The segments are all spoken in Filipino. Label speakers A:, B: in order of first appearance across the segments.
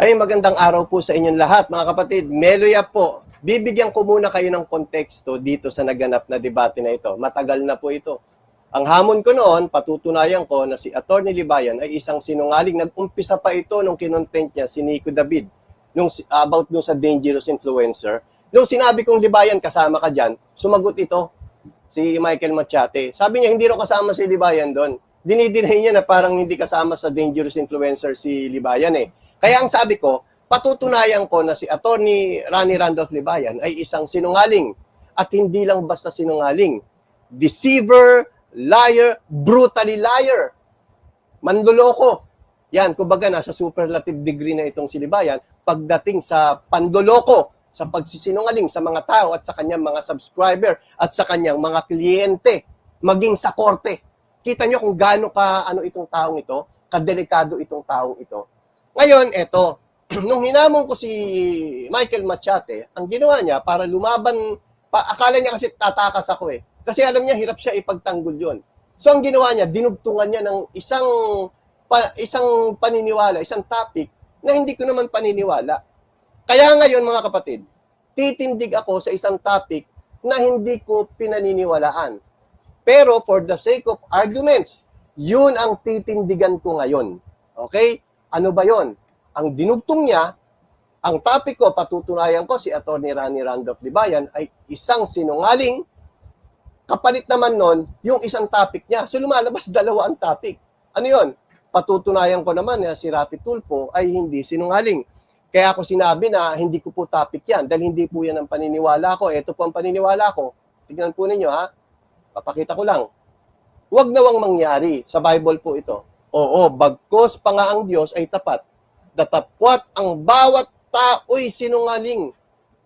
A: Ay, magandang araw po sa inyong lahat, mga kapatid. Meloya po. Bibigyan ko muna kayo ng konteksto dito sa naganap na debate na ito. Matagal na po ito. Ang hamon ko noon, patutunayan ko na si Atty. Libayan ay isang sinungaling. Nag-umpisa pa ito nung kinontent niya si Nico David about sa dangerous influencer. Nung sinabi kong Libayan, kasama ka dyan, sumagot ito si Michael Machate. Sabi niya, hindi rin kasama si Libayan doon. Dinidinay niya na parang hindi kasama sa dangerous influencer si Libayan eh. Kaya ang sabi ko, patutunayan ko na si Atty. Rani Randolph Libayan ay isang sinungaling. At hindi lang basta sinungaling. Deceiver, liar, brutally liar. Manloloko. Yan, kumbaga nasa superlative degree na itong si Libayan pagdating sa pandoloko, sa pagsisinungaling sa mga tao at sa kanyang mga subscriber at sa kanyang mga kliyente, maging sa korte. Kita nyo kung gaano itong taong ito, kadelikado itong taong ito. Ngayon, eto, nung hinamon ko si Michael Machate, ang ginawa niya para lumaban, akala niya kasi tatakas ako eh. Kasi alam niya, hirap siya ipagtanggol yun. So ang ginawa niya, dinugtungan niya ng isang paniniwala, isang topic na hindi ko naman paniniwala. Kaya ngayon mga kapatid, titindig ako sa isang topic na hindi ko pinaniniwalaan. Pero for the sake of arguments, yun ang titindigan ko ngayon. Okay? Ano ba yon? Ang dinugtong niya, ang topic ko, patutunayan ko, si Atty. Rani Randolph Libayan ay isang sinungaling. Kapalit naman nun, yung isang topic niya. So lumalabas dalawa ang topic. Ano yon? Patutunayan ko naman na si Rafi Tulfo ay hindi sinungaling. Kaya ako sinabi na hindi ko po topic yan dahil hindi po yan ang paniniwala ko. Ito po ang paniniwala ko. Tignan po ninyo ha. Papakita ko lang. Huwag nawang mangyari. Sa Bible po ito. Oo, bagkos pa nga ang Diyos ay tapat. Datapwat ang bawat tao'y sinungaling.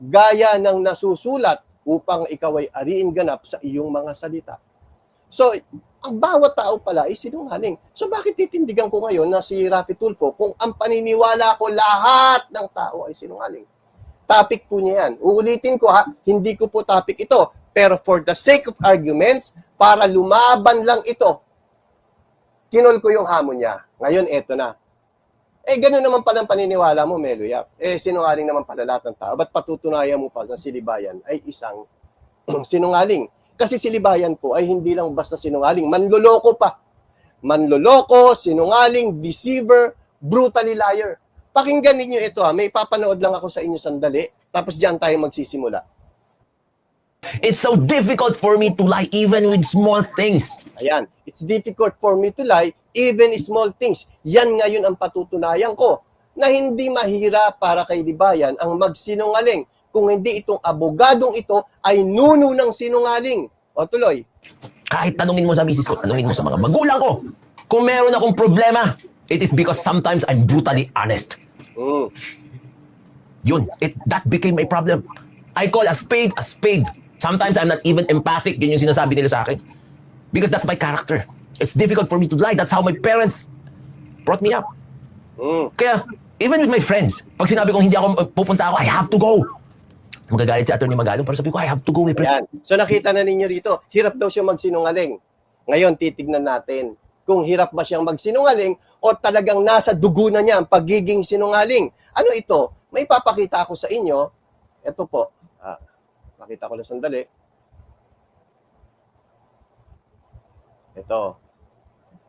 A: Gaya ng nasusulat upang ikaw ay ariin ganap sa iyong mga salita. So, ang bawat tao pala ay sinungaling. So, bakit titindigan ko ngayon na si Rafi Tulfo kung ang paniniwala ko lahat ng tao ay sinungaling? Topic po niya yan. Uulitin ko ha, hindi ko po topic ito. Pero for the sake of arguments, para lumaban lang ito, kinol ko yung hamon niya. Ngayon, eto na. Eh, gano'n naman pala ang paniniwala mo, Meloya. Eh, sinungaling naman pala lahat ng tao. Ba't patutunayan mo pa na si Libayan ay isang sinungaling? Kasi si Libayan po ay hindi lang basta sinungaling, manloloko pa. Manloloko, sinungaling, deceiver, brutally liar. Pakinggan ninyo ito ha, may papanood lang ako sa inyo sandali, tapos diyan tayo magsisimula.
B: It's so difficult for me to lie even with small things.
A: Ayan, it's difficult for me to lie, even small things. Yan ngayon ang patutunayan ko, na hindi mahirap para kay Libayan ang magsinungaling. Kung hindi itong abogadong ito ay nuno ng sinungaling. O tuloy.
B: Kahit tanungin mo sa misis ko, tanungin mo sa mga magulang ko. Kung meron akong problema, it is because sometimes I'm brutally honest. Yun, that became my problem. I call a spade a spade. Sometimes I'm not even empathic. Yun yung sinasabi nila sa akin. Because that's my character. It's difficult for me to lie. That's how my parents brought me up. Kaya, even with my friends, pag sinabi kong hindi ako pupunta ako, I have to go. Magagalit si Atty. Magalong, pero sabi ko, I have to go.
A: Ayan. So nakita na ninyo rito, hirap daw siya magsinungaling. Ngayon, titignan natin kung hirap ba siyang magsinungaling o talagang nasa dugo na niya ang pagiging sinungaling. Ano ito? May papakita ako sa inyo. Ito po. Pakita ko lang sandali. Ito.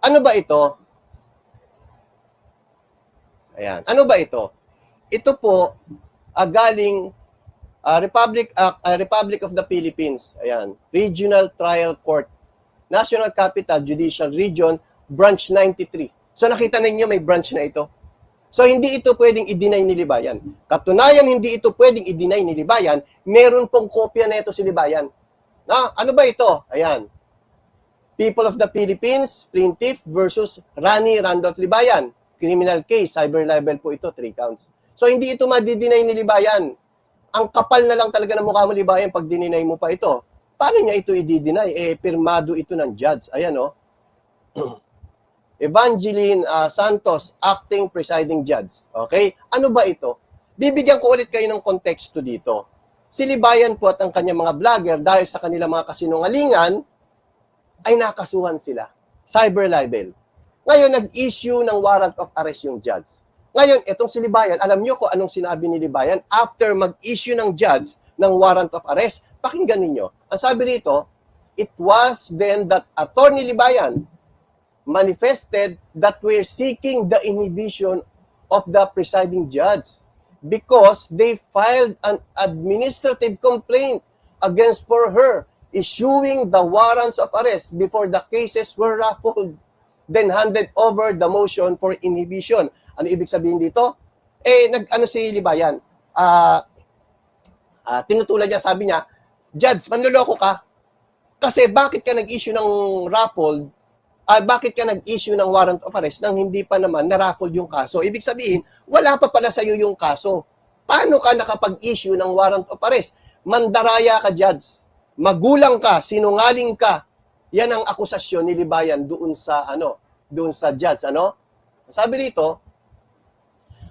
A: Ano ba ito? Ayan. Ano ba ito? Ito po, galing Republic of the Philippines. Ayan. Regional Trial Court. National Capital Judicial Region, Branch 93. So nakita ninyo may branch na ito. So hindi ito pwedeng i-deny ni Libayan. Katunayan hindi ito pwedeng i-deny ni Libayan, meron pong kopya na ito si Libayan. Ano ba ito? Ayan. People of the Philippines, plaintiff versus Rani Randolph Libayan. Criminal case, cyber libel po ito, 3 counts. So hindi ito ma-deny ni Libayan. Ang kapal na lang talaga ng mukha mo, Libayan, pag dininay mo pa ito. Paano niya ito i-deny? Pirmado ito ng judge. Ayan, Evangeline Santos, acting presiding judge. Okay? Ano ba ito? Bibigyan ko ulit kayo ng konteksto dito. Si Libayan po at ang kanyang mga vlogger, dahil sa kanilang mga kasinungalingan, ay nakasuhan sila. Cyber libel. Ngayon, nag-issue ng warrant of arrest yung judge. Ngayon, etong si Libayan, alam niyo kung anong sinabi ni Libayan after mag-issue ng judge ng warrant of arrest? Pakinggan ninyo. Ang sabi rito, it was then that Attorney Libayan manifested that we're seeking the inhibition of the presiding judge because they filed an administrative complaint against for her issuing the warrants of arrest before the cases were raffled, then handed over the motion for inhibition. Ano ibig sabihin dito? Ano si Libayan? Tinutulan niya, sabi niya, Judge, manloloko ka? Kasi bakit ka nag-issue ng raffled, bakit ka nag-issue ng warrant of arrest nang hindi pa naman na-raffled yung kaso? Ibig sabihin, wala pa pala sa'yo yung kaso. Paano ka nakapag-issue ng warrant of arrest? Mandaraya ka, Judge. Magulang ka, sinungaling ka. Yan ang akusasyon ni Libayan doon sa judge, Sabi rito,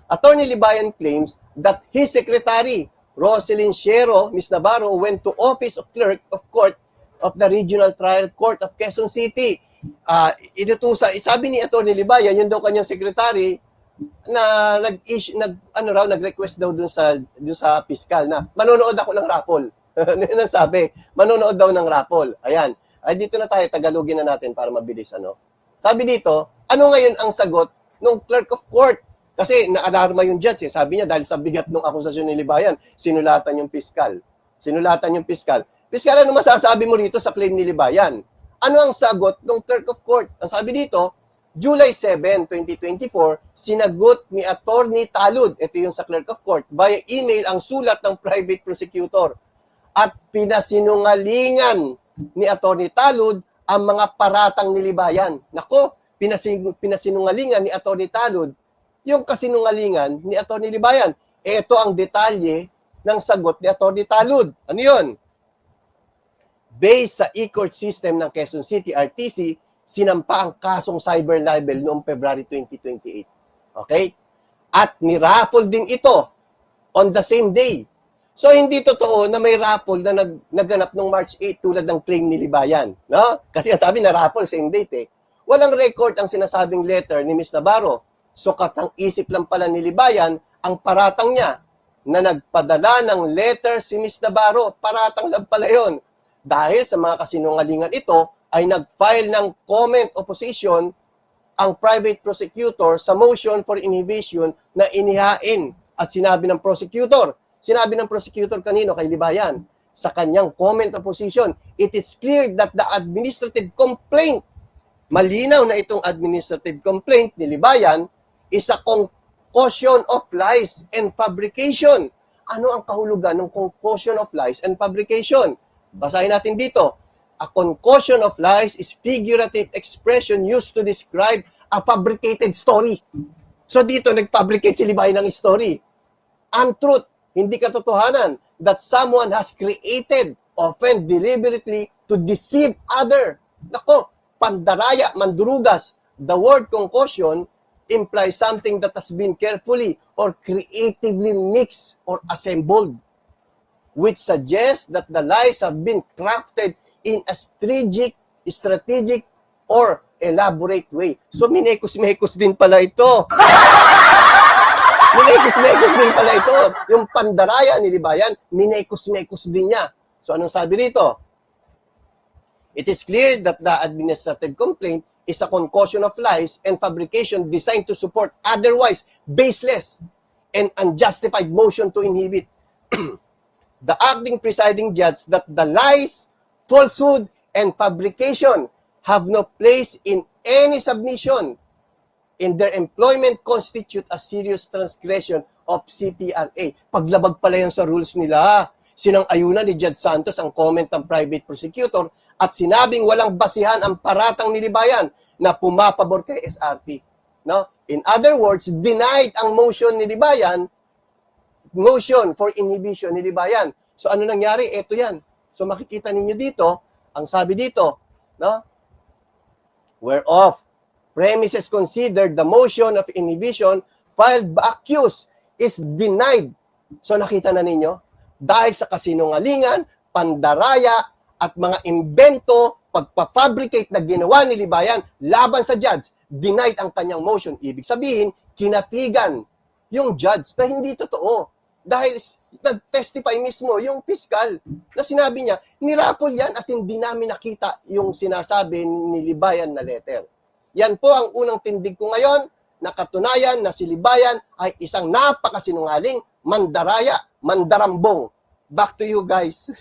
A: Attorney Libayan claims that his secretary, Roselyn Shero, Ms. Navarro, went to office of clerk of court of the Regional Trial Court of Quezon City. Sabi ni Attorney Libayan, yun daw kanyang secretary, na nag-request daw dun sa piskal na manonood ako ng raffle. Yan ang sabi, manonood daw ng raffle. Ayan. Dito na tayo, Tagalogin na natin para mabilis, Sabi dito, ano ngayon ang sagot ng clerk of court? Kasi naalarma yung judge, sabi niya, dahil sa bigat ng akusasyon ni Libayan, sinulatan yung piskal. Piskal, ano masasabi mo rito sa claim ni Libayan? Ano ang sagot ng clerk of court? Ang sabi dito, July 7, 2024, sinagot ni Attorney Talud, ito yung sa clerk of court, via email ang sulat ng private prosecutor at pinasinungalingan ni Attorney Talud ang mga paratang ni Libayan. Nako, pinasinungalingan ni Attorney Talud yung kasinungalingan ni Attorney Libayan. Ito ang detalye ng sagot ni Attorney Talud. Ano yun? Based sa e-court system ng Quezon City RTC, sinampa ang kasong cyber libel noong February 2028. Okay? At ni-raffle din ito on the same day. So, hindi totoo na may raffle na naganap noong March 8 tulad ng claim ni Libayan. No? Kasi sabi na raffle, same date Walang record ang sinasabing letter ni Ms. Navarro. So, katang isip lang pala ni Libayan ang paratang niya na nagpadala ng letter si Ms. Navarro. Paratang lang pala yun. Dahil sa mga kasinungalingan ito, ay nag-file ng comment opposition ang private prosecutor sa motion for inhibition na inihain at sinabi ng prosecutor kanino? Kay Libayan. Sa kanyang comment opposition, it is clear that the administrative complaint, malinaw na itong administrative complaint ni Libayan, is a concoction of lies and fabrication. Ano ang kahulugan ng concoction of lies and fabrication? Basahin natin dito. A concoction of lies is figurative expression used to describe a fabricated story. So dito, nag-fabricate si Libayan ng story. Untruth, hindi katotohanan, that someone has created, often deliberately, to deceive other. Nako, pandaraya, mandurugas. The word concoction implies something that has been carefully or creatively mixed or assembled, which suggests that the lies have been crafted in a strategic, or elaborate way. So, minekos-mekos din pala ito. Minekos-mekos din pala ito. Yung pandaraya ni Libayan, minekos-mekos din niya. So, anong sabi rito? It is clear that the administrative complaint is a concoction of lies and fabrication designed to support otherwise baseless and unjustified motion to inhibit the acting presiding judge that the lies, falsehood, and fabrication have no place in any submission in their employment constitute a serious transgression of CPRA. Paglabag pala yan sa rules nila. Sinang-ayunan ni Judge Santos ang comment ng private prosecutor at sinabing walang basihan ang paratang ni Libayan na pumapabor kay SRT. No? In other words, denied ang motion ni Libayan, motion for inhibition ni Libayan. So ano nangyari? Ito yan. So makikita ninyo dito, ang sabi dito, no? Whereof premises considered the motion of inhibition filed by accused is denied. So nakita na ninyo, dahil sa kasinungalingan, pandaraya, at mga imbento, pagpa-fabricate na ginawa ni Libayan laban sa judge, denied ang kanyang motion. Ibig sabihin, kinatigan yung judge na hindi totoo. Dahil nag-testify mismo yung piskal na sinabi niya, nirapol yan at hindi namin nakita yung sinasabi ni Libayan na letter. Yan po ang unang tindig ko ngayon, na katunayan na si Libayan ay isang napakasinungaling, mandaraya, mandarambong. Back to you guys.